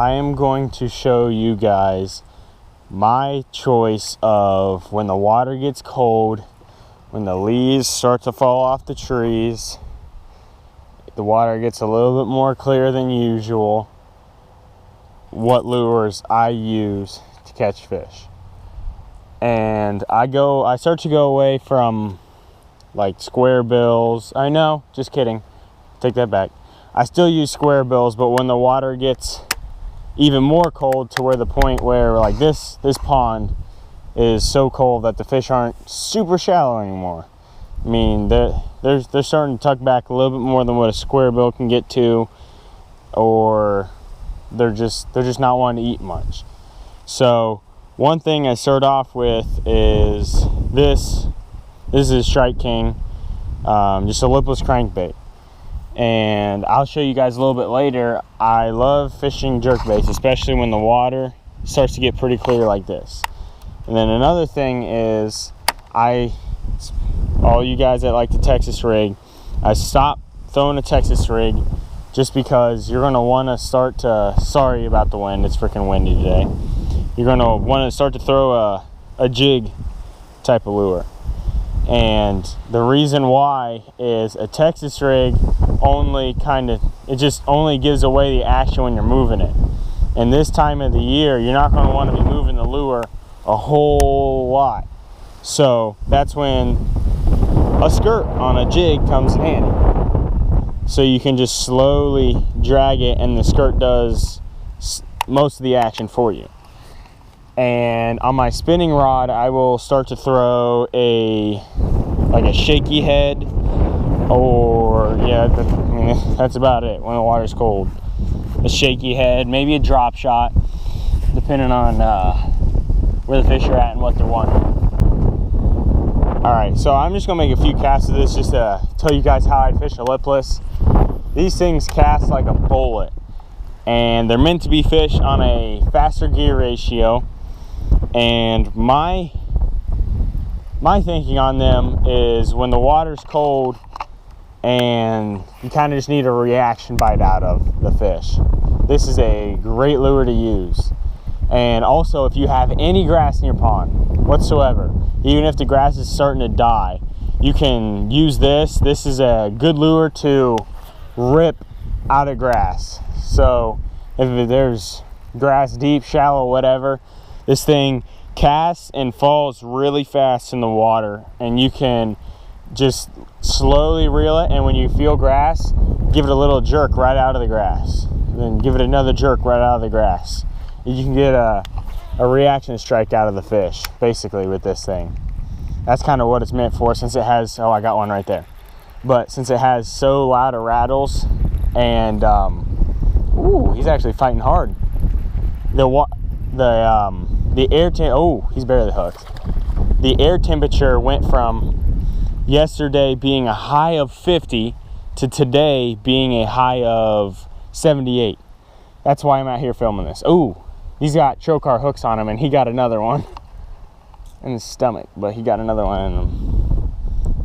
I am going to show you guys my choice of when the water gets cold, when the leaves start to fall off the trees, the water gets a little bit more clear than usual, what lures I use to catch fish. And I start to go away from like square bills. I know, just kidding. Take that back. I still use square bills, but when the water gets even more cold to where the point where like this pond is so cold that the fish aren't super shallow anymore. I mean, they're starting to tuck back a little bit more than what a square bill can get to, or they're just not wanting to eat much. So one thing I start off with is this is Strike King, just a lipless crankbait. And I'll show you guys a little bit later. I love fishing jerkbaits, especially when the water starts to get pretty clear like this. And then another thing is, all you guys that like the Texas rig, I stopped throwing a Texas rig just because you're gonna wanna start to, sorry about the wind, it's freaking windy today. You're gonna wanna start to throw a jig type of lure. And the reason why is a Texas rig it just only gives away the action when you're moving it. And this time of the year, you're not going to want to be moving the lure a whole lot. So that's when a skirt on a jig comes in handy. So you can just slowly drag it and the skirt does most of the action for you. And on my spinning rod, I will start to throw a shaky head, or that's about it when the water's cold. A shaky head, maybe a drop shot, depending on where the fish are at and what they're wanting. Alright, so I'm just gonna make a few casts of this just to tell you guys how I fish a lipless. These things cast like a bullet, and they're meant to be fished on a faster gear ratio. And my thinking on them is when the water's cold and you kind of just need a reaction bite out of the fish, this is a great lure to use. And also, if you have any grass in your pond whatsoever, even if the grass is starting to die, you can use this. This is a good lure to rip out of grass. So if there's grass deep, shallow, whatever, this thing casts and falls really fast in the water, and you can just slowly reel it, and when you feel grass, give it a little jerk right out of the grass, then give it another jerk right out of the grass. You can get a reaction strike out of the fish basically with this thing. That's kind of what it's meant for, since it has, oh, I got one right there, but since it has so loud of rattles, and ooh, he's actually fighting hard. The air he's barely hooked. The air temperature went from yesterday being a high of 50 to today being a high of 78. That's why I'm out here filming this. Ooh, he's got trocar hooks on him, and he got another one in his stomach, but he got another one in him.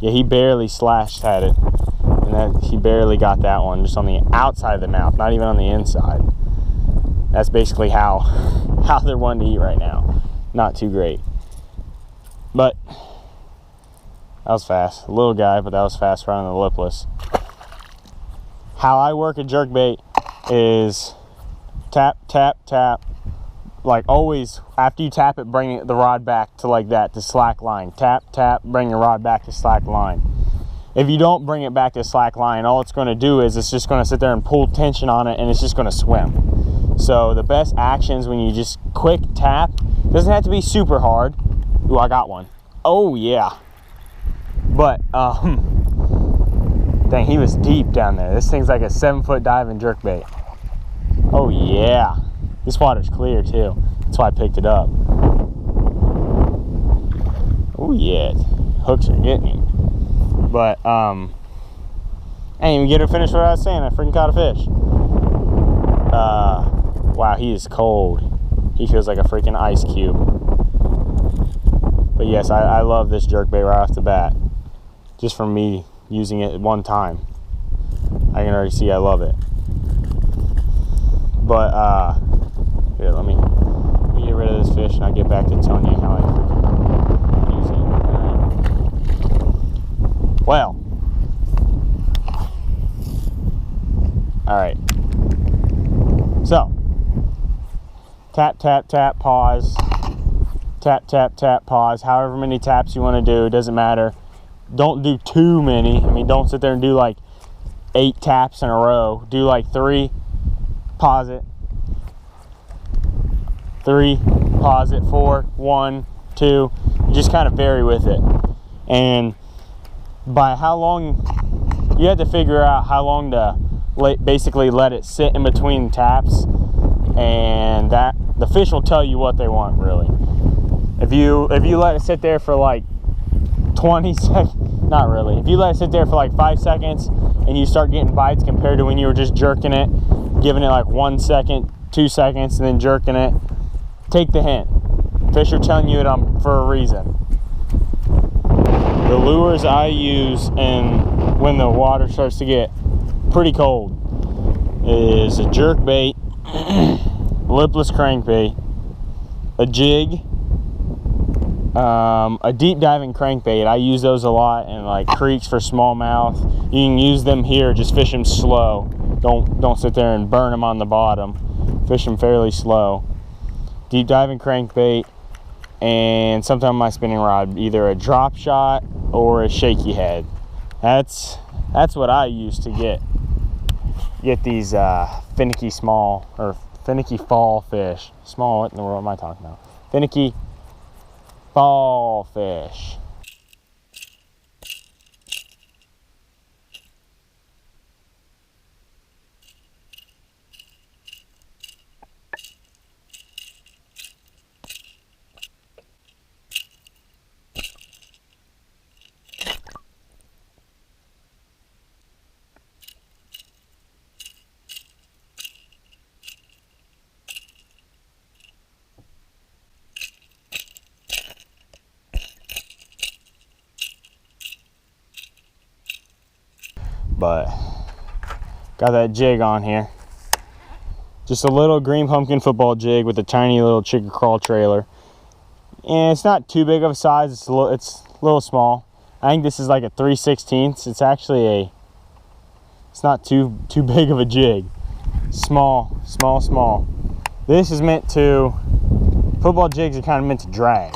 Yeah, he barely slashed at it, and he barely got that one, just on the outside of the mouth, not even on the inside. That's basically how they're wanting to eat right now. Not too great. But that was fast. A little guy, but that was fast running the lipless. How I work a jerkbait is tap, tap, tap. Like always, after you tap it, bring the rod back to like that, to slack line. Tap, tap, bring your rod back to slack line. If you don't bring it back to slack line, all it's going to do is it's just going to sit there and pull tension on it, and it's just going to swim. So the best actions when you just quick tap, doesn't have to be super hard. Ooh, I got one. Oh yeah. But dang, he was deep down there. This thing's like a 7-foot diving jerkbait. Oh yeah. This water's clear too. That's why I picked it up. Oh yeah. Hooks are getting him. But I didn't even get to finish what I was saying. I freaking caught a fish. Wow, he is cold. He feels like a freaking ice cube. But yes, I love this jerkbait right off the bat. Just from me using it one time, I can already see I love it. But Here, let me get rid of this fish and I'll get back to telling you how I freaking use it. Well, alright. So, tap, tap, tap, pause. Tap, tap, tap, pause. However many taps you want to do, doesn't matter. Don't do too many. I mean, don't sit there and do like 8 taps in a row. Do like 3, pause it. 3, pause it. 4, 1, 2. You just kind of vary with it. And by how long, you have to figure out how long to basically let it sit in between taps, and that the fish will tell you what they want, really. If you let it sit there for like 20 seconds, not really. If you let it sit there for like 5 seconds and you start getting bites compared to when you were just jerking it, giving it like 1 second, 2 seconds, and then jerking it, take the hint. Fish are telling you it for a reason. The lures I use and when the water starts to get pretty cold is a jerk bait, lipless crankbait, a jig, a deep diving crankbait. I use those a lot in like creeks for smallmouth. You can use them here, just fish them slow. Don't sit there and burn them on the bottom. Fish them fairly slow. Deep diving crankbait, and sometimes my spinning rod, either a drop shot or a shaky head. That's what I use to get these finicky small, or finicky fall fish. Small, what in the world am I talking about? Finicky fall fish. But got that jig on here, just a little green pumpkin football jig with a tiny little chicken crawl trailer, and it's not too big of a size. It's a little small. I think this is like a 3/16. It's actually it's not too big of a jig. Small. This is meant to, football jigs are kind of meant to drag.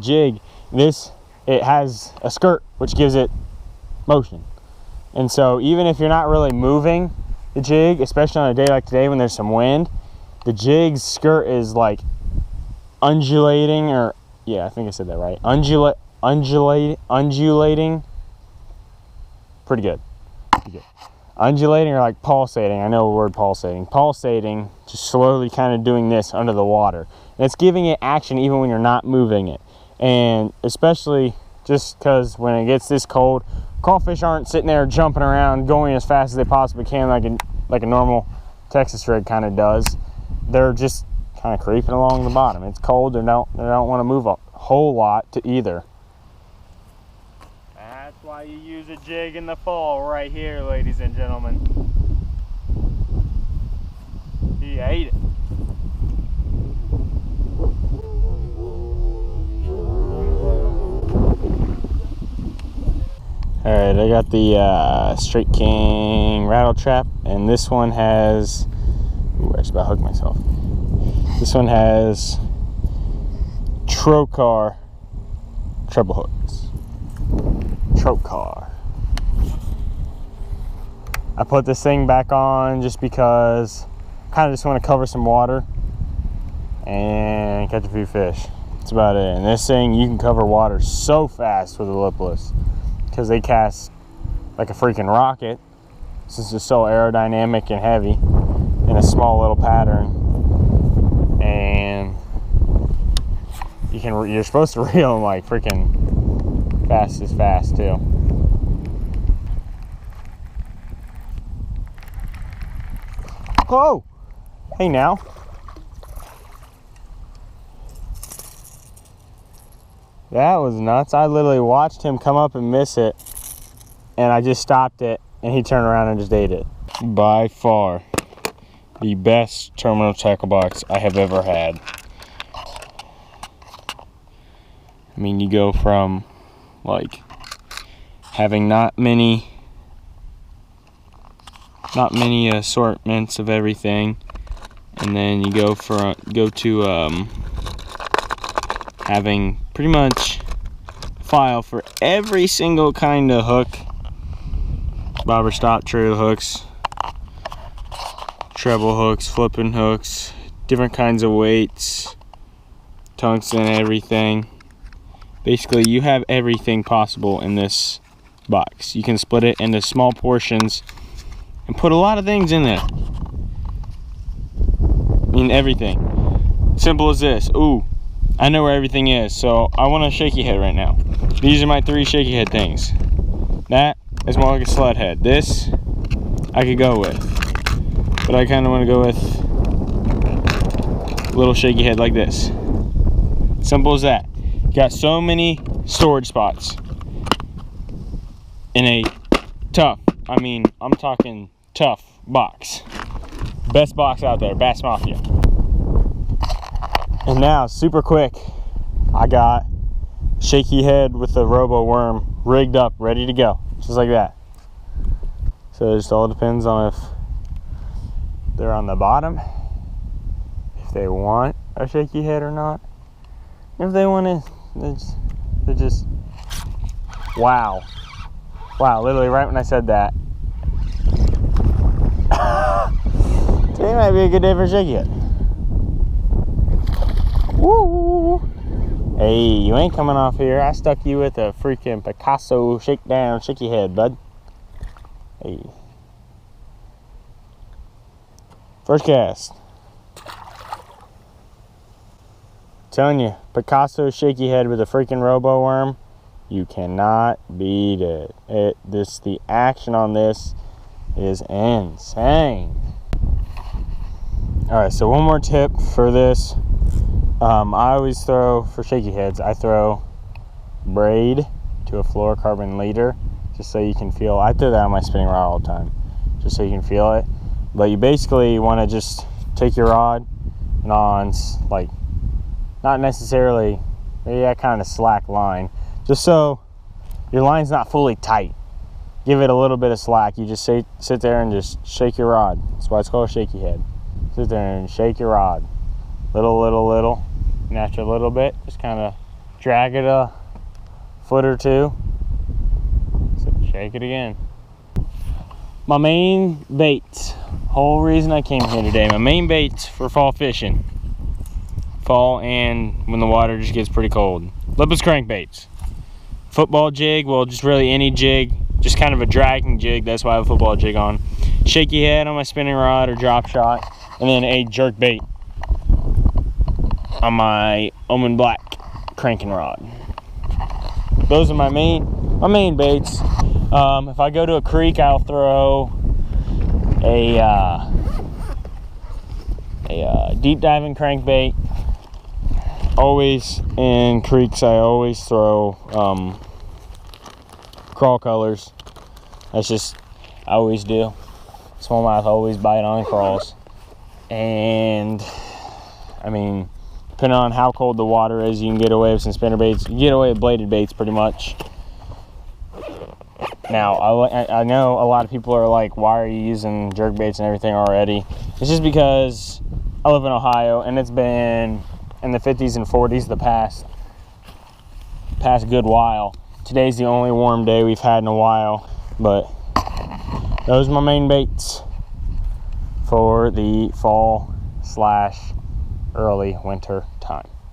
Jig, it has a skirt which gives it motion. And so even if you're not really moving the jig, especially on a day like today when there's some wind, the jig's skirt is like undulating, or yeah, I think I said that right. Undulating. Pretty good. Undulating or like pulsating. I know the word pulsating. Pulsating, just slowly kind of doing this under the water. And it's giving it action even when you're not moving it. And especially just because when it gets this cold, crawfish aren't sitting there jumping around, going as fast as they possibly can like a normal Texas rig kind of does. They're just kind of creeping along the bottom. It's cold. They don't want to move a whole lot to either. That's why you use a jig in the fall right here, ladies and gentlemen. He ate it. Alright, I got the Straight King rattle trap, and this one has, ooh, I just about hooked myself. This one has Trokar treble hooks. Trokar. I put this thing back on just because I kind of just want to cover some water and catch a few fish. That's about it. And this thing, you can cover water so fast with a lipless, because they cast like a freaking rocket, since it's so aerodynamic and heavy in a small little pattern. And you're supposed to reel them like freaking fast too. Oh, hey now. That was nuts. I literally watched him come up and miss it, and I just stopped it, and he turned around and just ate it. By far the best terminal tackle box I have ever had. I mean, you go from like having not many assortments of everything, and then you go to having pretty much a file for every single kind of hook, bobber stop, trailer hooks, treble hooks, flipping hooks, different kinds of weights, tungsten, everything. Basically, you have everything possible in this box. You can split it into small portions and put a lot of things in there. I mean, everything. Simple as this. Ooh, I know where everything is, so I want a shaky head right now. These are my 3 shaky head things. That is more like a sled head. This I could go with, but I kind of want to go with a little shaky head like this. Simple as that. Got so many storage spots in a tough, I mean, I'm talking tough box. Best box out there, Bass Mafia. And now, super quick, I got shaky head with the Robo Worm rigged up, ready to go, just like that. So it just all depends on if they're on the bottom, if they want a shaky head or not. If they want to, they're just, wow, literally right when I said that. Today might be a good day for shaky head. Woo! Hey, you ain't coming off here. I stuck you with a freaking Picasso shakedown shaky head, bud. Hey. First cast. Telling you, Picasso shaky head with a freaking Robo Worm, you cannot beat it. The action on this is insane. All right, so one more tip for this. I always throw, for shaky heads, I throw braid to a fluorocarbon leader, just so you can feel. I throw that on my spinning rod all the time, just so you can feel it. But you basically want to just take your rod and on, like, not necessarily, maybe that kind of slack line, just so your line's not fully tight. Give it a little bit of slack. You just sit there and just shake your rod. That's why it's called a shaky head. Sit there and shake your rod. Little, and after a little bit, just kind of drag it a foot or two. So shake it again. My main baits, whole reason I came here today, my main baits for fall fishing. Fall and when the water just gets pretty cold. Lipless crankbaits. Football jig, well, just really any jig, just kind of a dragging jig. That's why I have a football jig on. Shaky head on my spinning rod or drop shot, and then a jerk bait on my Omen Black cranking rod. Those are my main baits. If I go to a creek, I'll throw a deep diving crankbait. Always in creeks, I always throw crawl colors. That's just, I always do. Smallmouth always bite on crawls. And I mean, depending on how cold the water is, you can get away with some spinner baits. You can get away with bladed baits pretty much. Now, I know a lot of people are like, why are you using jerk baits and everything already? It's just because I live in Ohio, and it's been in the 50s and 40s the past good while. Today's the only warm day we've had in a while, but those are my main baits for the fall / early winter time.